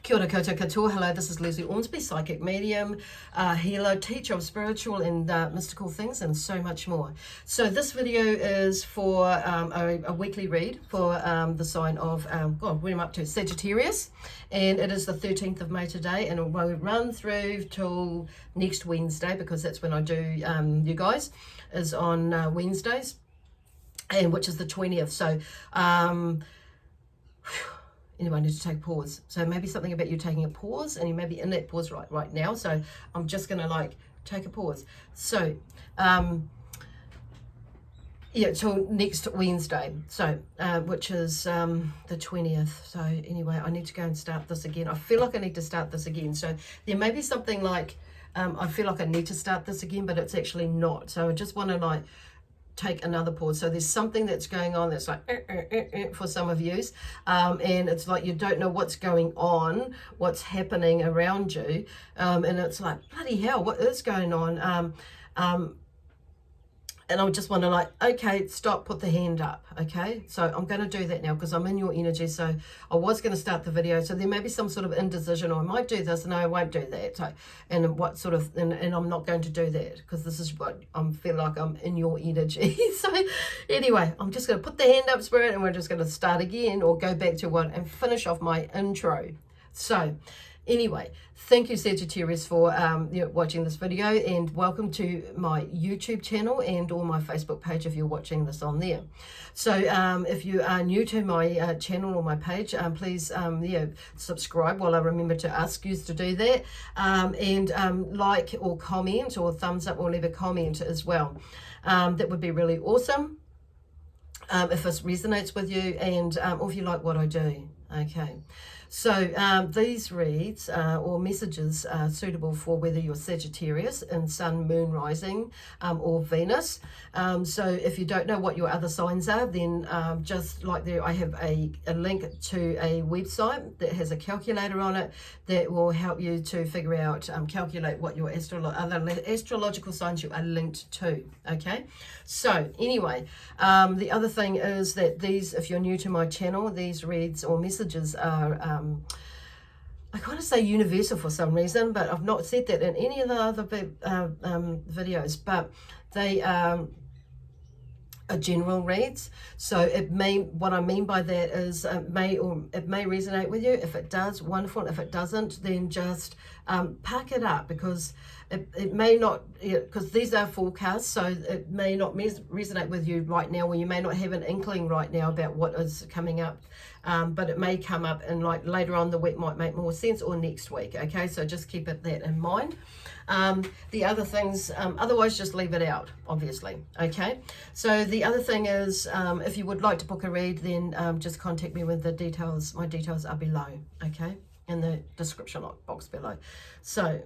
Kia ora koutou katoa. Hello, this is Lesley Ormsby, psychic medium, healer, teacher of spiritual and mystical things and so much more. So this video is for a weekly read for the sign of, God, where am I up to? Sagittarius. And it is the 13th of May today, and it will run through till next Wednesday, because that's when I do you guys, is on Wednesdays, and which is the 20th. So anyway, I need to take a pause. So maybe something about you taking a pause, and you may be in that pause right now. So I'm just going to take a pause. So yeah, till next Wednesday. So which is the 20th. So anyway, I need to go and start this again. I feel like I need to start this again. So there may be something like I feel like I need to start this again, but it's actually not. So I just want to take another pause. So there's something that's going on that's for some of you, and it's like you don't know what's going on, what's happening around you, and it's like, bloody hell, what is going on? And I just want to okay, stop, put the hand up, okay? So I'm going to do that now because I'm in your energy. So I was going to start the video. So there may be some sort of indecision, or I might do this, no, I won't do that. So, and what sort of, and I'm not going to do that because this is what I feel like I'm in your energy. So anyway, I'm just going to put the hand up, Spirit, and we're just going to start again or go back to one and finish off my intro. So anyway, thank you, Sagittarius, for watching this video, and welcome to my YouTube channel and or my Facebook page if you're watching this on there. So if you are new to my channel or my page, please subscribe while I remember to ask you to do that, and like or comment or thumbs up or leave a comment as well. That would be really awesome if this resonates with you, and or if you like what I do. Okay, so these reads or messages are suitable for whether you're Sagittarius in Sun, Moon, Rising, or Venus. So if you don't know what your other signs are, then just like there, I have a link to a website that has a calculator on it that will help you to figure out, calculate what your other astrological signs you are linked to. Okay, so anyway, the other thing is that these, if you're new to my channel, these reads or messages are I kind of say universal for some reason, but I've not said that in any of the other videos, but they are general reads. So it may, what I mean by that is it may resonate with you. If it does, wonderful. If it doesn't, then just pack it up, because it may not, because these are forecasts, so it may not resonate with you right now, or you may not have an inkling right now about what is coming up, but it may come up and later on the week might make more sense, or next week. Okay, so just keep that in mind. The other things, otherwise just leave it out, obviously. Okay, so the other thing is, if you would like to book a read, then just contact me with the details. My details are below, okay, in the description box below. So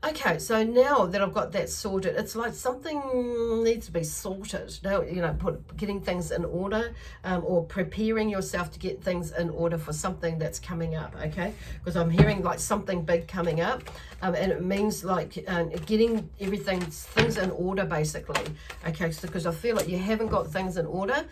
okay, so now that I've got that sorted, it's like something needs to be sorted. Now, getting things in order, or preparing yourself to get things in order for something that's coming up, okay? Because I'm hearing like something big coming up, and it means getting things in order, basically, okay? So because I feel like you haven't got things in order,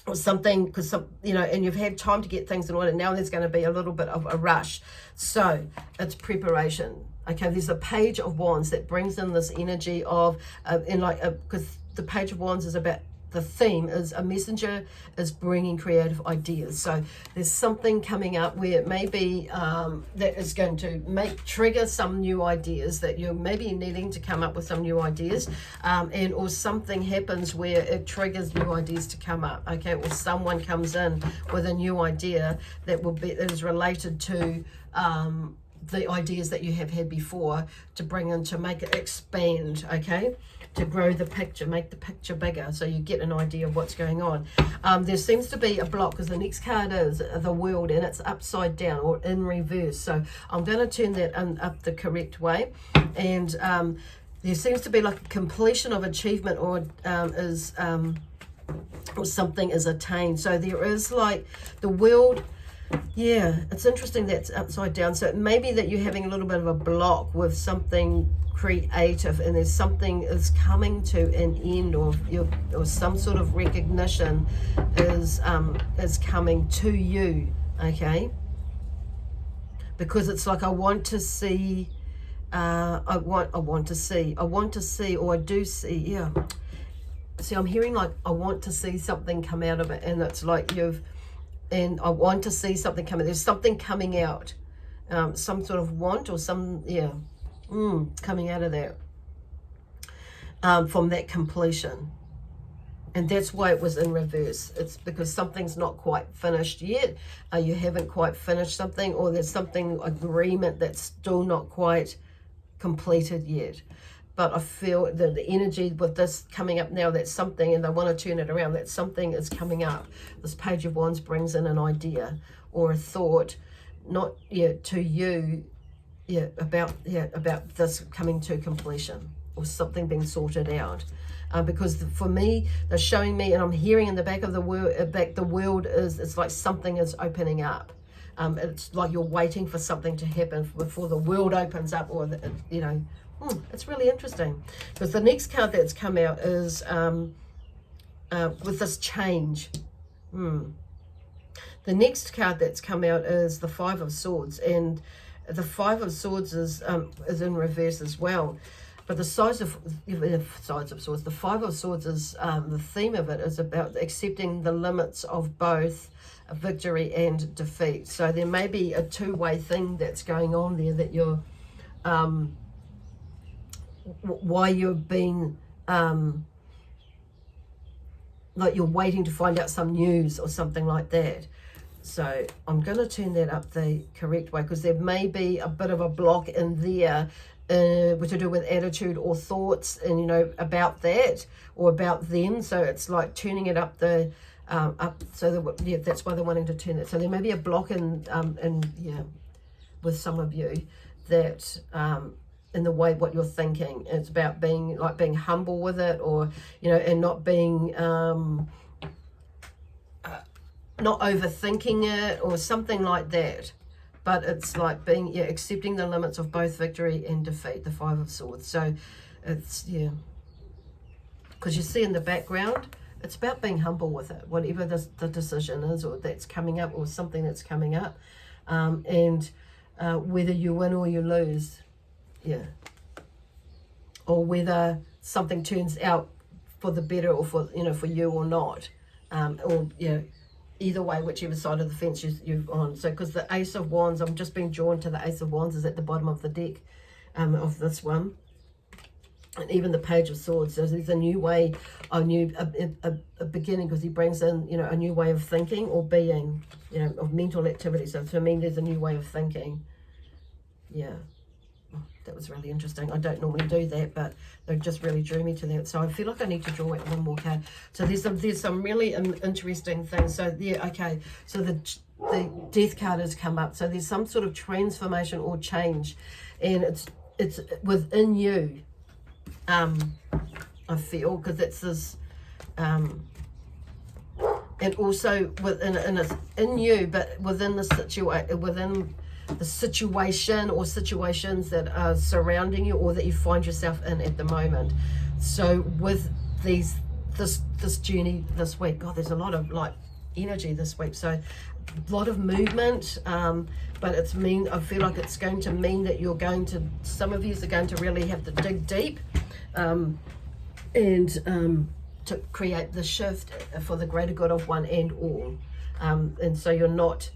or something, because and you've had time to get things in order. Now there's going to be a little bit of a rush, so it's preparation. Okay, there's a Page of Wands that brings in this energy of because the Page of Wands is about, the theme is a messenger is bringing creative ideas. So there's something coming up where it may be that is going to trigger some new ideas, that you're maybe needing to come up with some new ideas, and or something happens where it triggers new ideas to come up. Okay, or someone comes in with a new idea that is related to the ideas that you have had before, to bring in, to make it expand, okay, to grow the picture, make the picture bigger, so you get an idea of what's going on. There seems to be a block, because the next card is the World, and it's upside down or in reverse. So I'm going to turn that up the correct way, and there seems to be like a completion of achievement, or something is attained. So there is like the World. Yeah, it's interesting that's upside down. So it may be that you're having a little bit of a block with something creative, and there's something is coming to an end, or some sort of recognition is coming to you. Okay, because it's like I want to see, I want to see, or I do see, yeah. See, I'm hearing like I want to see something come out of it, and it's like and I want to see something coming. There's something coming out, some sort of want or some, yeah, coming out of that, from that completion. And that's why it was in reverse. It's because something's not quite finished yet. You haven't quite finished something, or there's something, agreement that's still not quite completed yet. But I feel that the energy with this coming up now, that's something, and they want to turn it around, that something is coming up. This Page of Wands brings in an idea or a thought, not to you, about this coming to completion, or something being sorted out. Because for me, they're showing me, and I'm hearing in the back of the world is, it's like something is opening up. It's like you're waiting for something to happen before the world opens up, or it's really interesting. Because the next card that's come out is with this change. The next card that's come out is the Five of Swords, and the Five of Swords is in reverse as well. But the sides of swords, the Five of Swords is, the theme of it is about accepting the limits of both victory and defeat. So there may be a two-way thing that's going on there, that you're, why you're being, like you're waiting to find out some news or something like that. So I'm going to turn that up the correct way, because there may be a bit of a block in there, to do with attitude or thoughts, and about that or about them. So it's like turning it up the up. So that, that's why they're wanting to turn it. So there may be a block in with some of you, that in the way what you're thinking. It's about being humble with it, or and not being not overthinking it or something like that. But it's like being, accepting the limits of both victory and defeat, the Five of Swords. So it's, because you see in the background, it's about being humble with it, whatever the decision is, or that's coming up, or something that's coming up, and whether you win or you lose, or whether something turns out for the better, or for you or not, or either way, whichever side of the fence you're on. So because the Ace of Wands, I'm just being drawn to the Ace of Wands, is at the bottom of the deck, of this one. And even the Page of Swords, so there's a new way, a beginning, because he brings in, a new way of thinking or being, of mental activity. So for me, there's a new way of thinking. That was really interesting. I don't normally do that, but they just really drew me to that. So I feel like I need to draw one more card. So there's some really interesting things. So okay. So the Death card has come up. So there's some sort of transformation or change, and it's within you. I feel, because it's this, and also in you, but within the situation or situations that are surrounding you, or that you find yourself in at the moment. So with this journey this week, God, there's a lot of energy this week. So a lot of movement, but I feel like it's going to mean that some of you are going to really have to dig deep, and to create the shift for the greater good of one and all. And so you're not,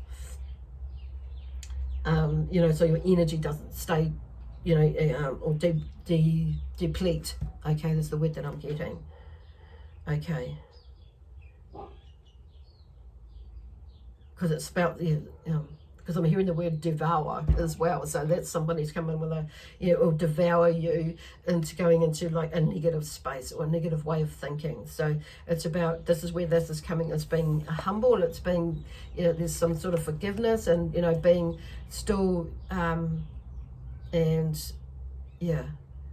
so your energy doesn't stay, or deplete. Okay, that's the word that I'm getting. Okay. Because it's about, because I'm hearing the word devour as well. So that's somebody's coming with or devour you into going into like a negative space or a negative way of thinking. So it's about, this is where this is coming. It's being humble. It's being, there's some sort of forgiveness, and, being still,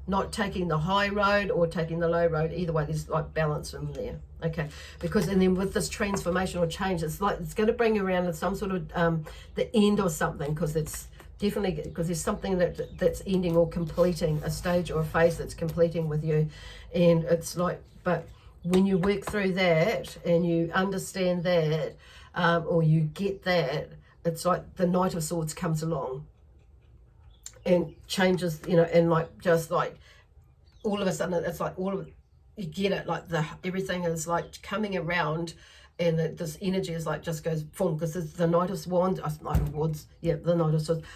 not taking the high road or taking the low road. Either way, there's like balance in there. Okay, and then with this transformation or change, it's going to bring around some sort of the end or something, because it's definitely, because there's something that's ending or completing, a stage or a phase that's completing with you. And it's like, but when you work through that and you understand that, or you get that, it's like the Knight of Swords comes along. and changes, you know, and like just like all of a sudden it's like all of, you get it, like everything is like coming around, and this energy is like just goes boom, because it's the Knight of Wands, the Knight of Swords.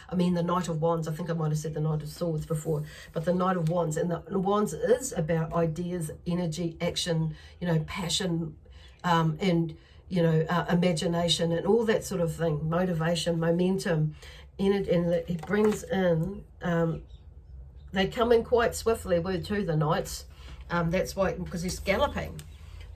I mean the Knight of Wands. I think I might have said the Knight of Swords before, but the Knight of Wands, and the Wands is about ideas, energy, action, you know, passion, and you know, imagination and all that sort of thing, motivation, momentum, and it brings in. They come in quite swiftly too, the Knights. That's why, because he's galloping.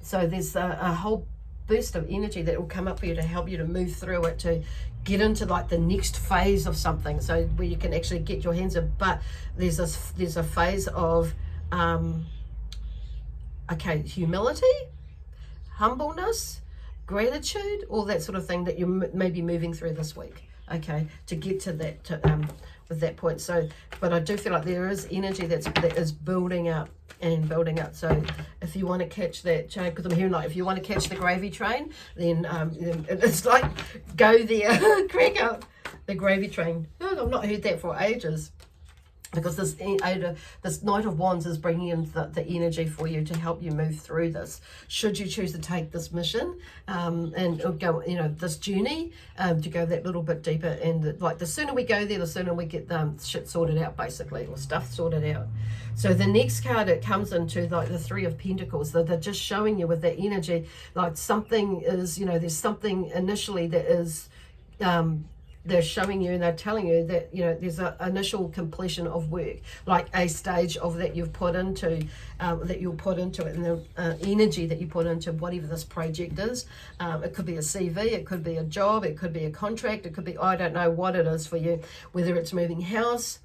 So there's a whole burst of energy that will come up for you to help you to move through it, to get into like the next phase of something, so where you can actually get your hands in. But there's a phase of humility, humbleness, gratitude, all that sort of thing that you may be moving through this week, okay, to get to that with that point. So, but I do feel like there is energy that is building up and building up. So if you want to catch that train, because I'm hearing like if you want to catch the gravy train, then it's like go there, crack up the gravy train. No, I've not heard that for ages, because this Knight of Wands is bringing in the energy for you to help you move through this, should you choose to take this mission, and go, you know, this journey, to go that little bit deeper. And like the sooner we go there, the sooner we get shit sorted out, basically, or stuff sorted out. So the next card, it comes into like the Three of Pentacles. They're just showing you with that energy, like something is, you know, there's something initially that is, they're showing you and they're telling you that, you know, there's an initial completion of work, like a stage of that you've put into, that you'll put into it, and the energy that you put into whatever this project is. It could be a CV, it could be a job, it could be a contract, it could be, I don't know what it is for you, whether it's moving house,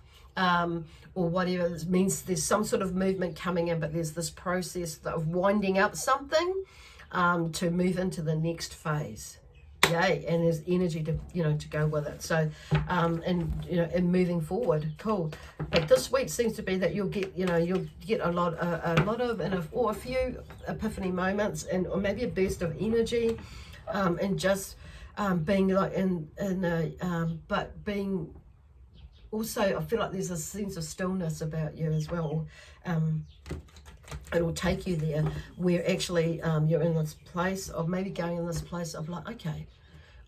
or whatever it means. There's some sort of movement coming in, but there's this process of winding up something, to move into the next phase. Yay. And there's energy to, you know, to go with it. So and you know, and moving forward, cool. But this week seems to be that you'll get, you know, you'll get a lot of or a few epiphany moments, and or maybe a burst of energy, and just being like but being also, I feel like there's a sense of stillness about you as well. It will take you there where actually you're in this place of maybe going in this place of like, okay,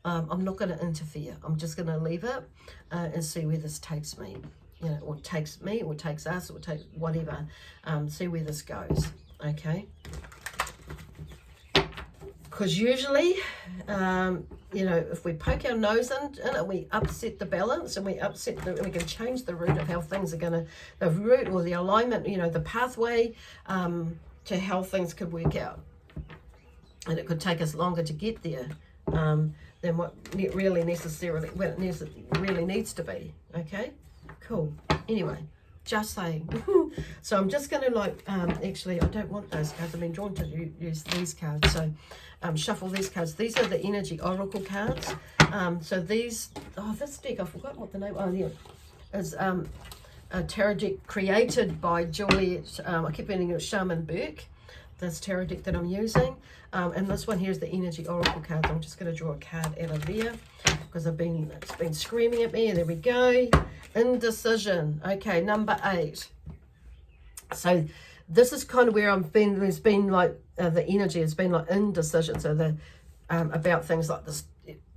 I'm not going to interfere. I'm just going to leave it and see where this takes me. You know, or takes me, or takes us, or take whatever. See where this goes. Okay. Because usually, you know, if we poke our nose in it, we upset the balance, and we can change the route of how things are going to, the route or the alignment, you know, the pathway to how things could work out. And it could take us longer to get there than what it really necessarily, what it really needs to be. Okay, cool. Anyway, just saying. So I'm just going to like, actually, I don't want those cards. I've been drawn to use these cards. So shuffle these cards. These are the energy oracle cards. So these, this deck, I forgot what the name, yeah, is a tarot deck created by Juliet, I keep reading it, Shaman Burke. This tarot deck that I'm using. And this one here is the energy oracle cards. I'm just going to draw a card out of there, because it's been screaming at me. And there we go. Indecision. Okay, number 8. So this is kind of where there's been like the energy has been like indecision. So the about things like this,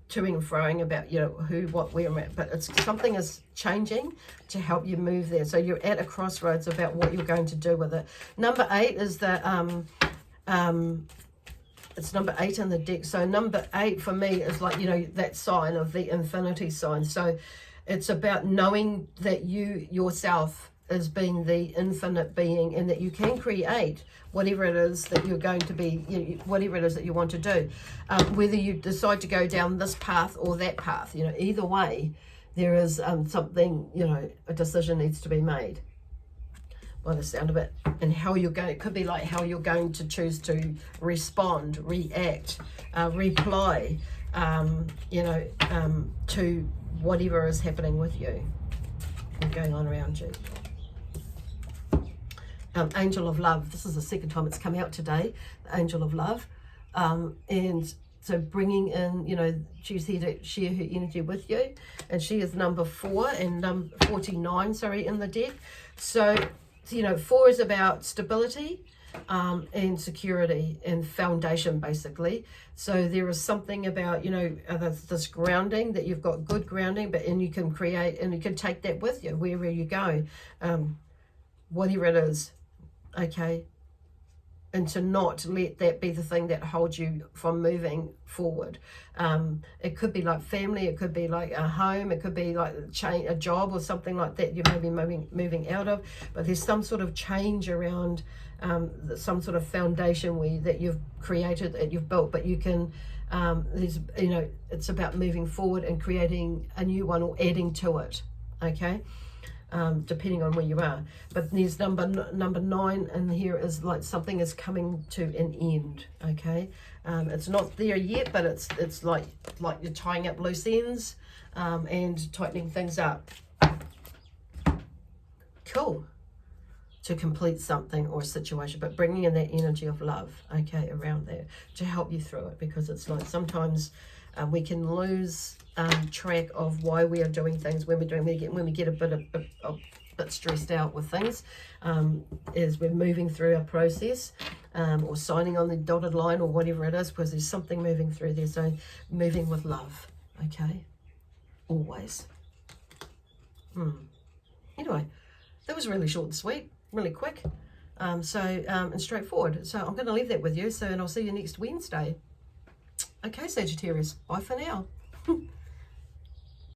toing and froing about, you know, who, what, where I'm at. But it's something is changing to help you move there. So you're at a crossroads about what you're going to do with it. Number 8 is the it's number 8 in the deck. So number 8 for me is like, you know, that sign of the infinity sign. So it's about knowing that you yourself as being the infinite being, and that you can create whatever it is that you're going to be, you know, whatever it is that you want to do. Whether you decide to go down this path or that path, you know, either way, there is something, you know, a decision needs to be made by the sound of it. And how you're going, it could be like how you're going to choose to respond, react, reply, you know, to whatever is happening with you and going on around you. Angel of Love. This is the second time it's come out today. The Angel of Love. And So bringing in, you know, she's here to share her energy with you. And she is number 4 and number 49, sorry, in the deck. So, you know, 4 is about stability and security and foundation, basically. So there is something about, you know, this grounding, that you've got good grounding, and you can create, and you can take that with you wherever you go, whatever it is, okay? And to not let that be the thing that holds you from moving forward. It could be like family, it could be like a home, it could be like a job or something like that you may be moving out of, but there's some sort of change around some sort of foundation that you've created, that you've built, but you can, there's, you know, it's about moving forward and creating a new one or adding to it, okay? Depending on where you are. But there's number 9 in here is like something is coming to an end, okay? It's not there yet, but it's like you're tying up loose ends and tightening things up. Cool. To complete something or a situation, but bringing in that energy of love, okay, around there to help you through it, because it's like sometimes we can lose track of why we are doing things when we get a bit stressed out with things, as we're moving through our process, or signing on the dotted line or whatever it is, because there's something moving through there. So moving with love, okay, always. Anyway, that was really short and sweet, really quick, and straightforward. So I'm going to leave that with you. So, and I'll see you next Wednesday. Okay, Sagittarius, bye for now.